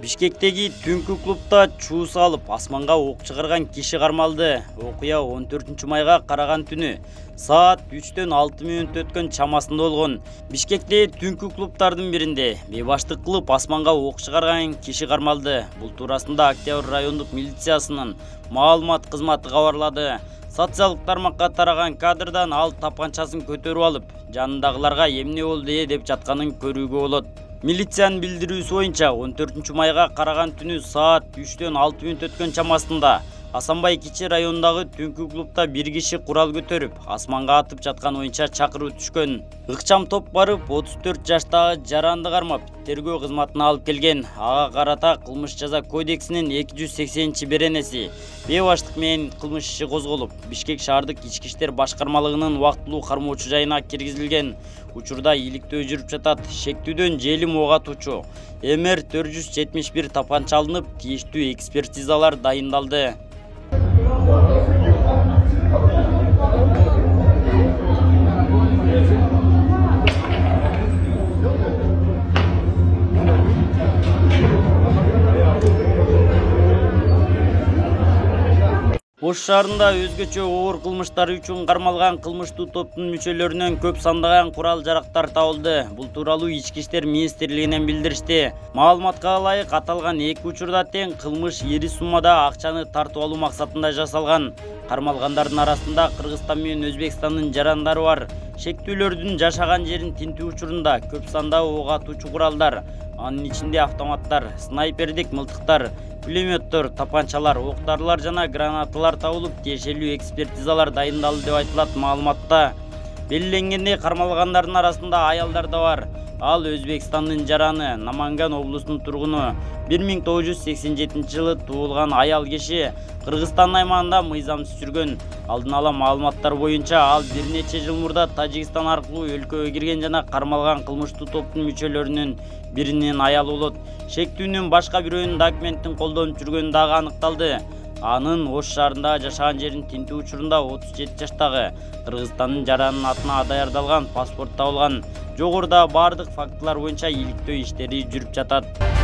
Бишкектеги түнкү клубда чуу салып асманга ок чыгарган киши кармалды. Окуя 14 майга караган түнү саат 3-төн 6 мүнөт өткөн чамасында болгон. Бишкекте түнкү клубдардын биринде бейбаштык кылып асманга ок чыгарган киши кармалды. Бул туурасында Октябрь райондук милициясынын маалымат кызматы кабарлады. Социалдык тармакка тараган кадрдан ал тапанчасын көтөрүп алып, жанындагыларга эмне болду деп жатканын көрүүгө болот. Милициянын билдирүүсү боюнча 14 майга караган түнү саат 3-төн 6 мүнөт өткөн чамасында Асанбай Кичи районундагы түнкү клубда бир киши курал көтөрүп, асманга атып жаткан боюнча чакыруу түшкөн. Ыкчам топ барып 34 жаштагы жаранды кармап, тергөө кызматына алып келген. Ага карата кылмыш жаза кодексинин 280-беренеси бейбаштык менен кылмыш иши козголуп, Бишкек шаардык ички иштер башкармалыгынын убактылуу кармоочу жайына киргизилген. Учурда иликтөө жүрүп жатат. Шектүүдөн желим ок атуучу МР 471 тапанча алынып, тийиштүү экспертизалар дайындалды. Ош шаарында өзгөчө оор кылмыштар үчүн кармалган кылмыштуу топтун мүчөлөрүнөн көп сандаган курал жарактар табылды. Бул тууралуу Ички иштер министрлигинен билдиришти. Маалыматка ылайык, аталган эки учурда тең кылмыш ири суммада акчаны тартып алуу максатында жасалган. Кармалгандардын арасында Кыргызстан менен Өзбекстандын жарандары бар. Шектүүлөрдүн жашаган жерин тинтүү учурунда көп сандагы ок атуучу куралдар, анын ичинде автоматтар, снайпердик мылтыктар, пулеметтер, тапанчалар, октарлар жана гранаталар табылып, тиешелүү экспертизалар дайындалды деп айтылат маалыматта. Белгиленгендей, кармалгандардын арасында аялдар да бар. Ал Өзбекстандын жараны, Наманган облусунун тургуну. 1987 жылы туулган аял киши Кыргызстан аймагында мыйзамсыз жүргөн. Алдын ала маалыматтар боюнча ал бир нече жыл мурда Тажикстан аркылуу өлкөгө кирген жана кармалган кылмыштуу топтун мүчөлөрүнүн биринин аялы болот. Шектүүнүн башка бирөөнүн документин колдонуп жүргөнү дагы аныкталды. Анын Ош шаарында жашаган жерин тинтүү учурунда 37 жаштагы Кыргызстандын жаранынын атына даярдалган паспорт табылган. Жогоруда бардык фактылар боюнча иликтөө иштери жүрүп жатат.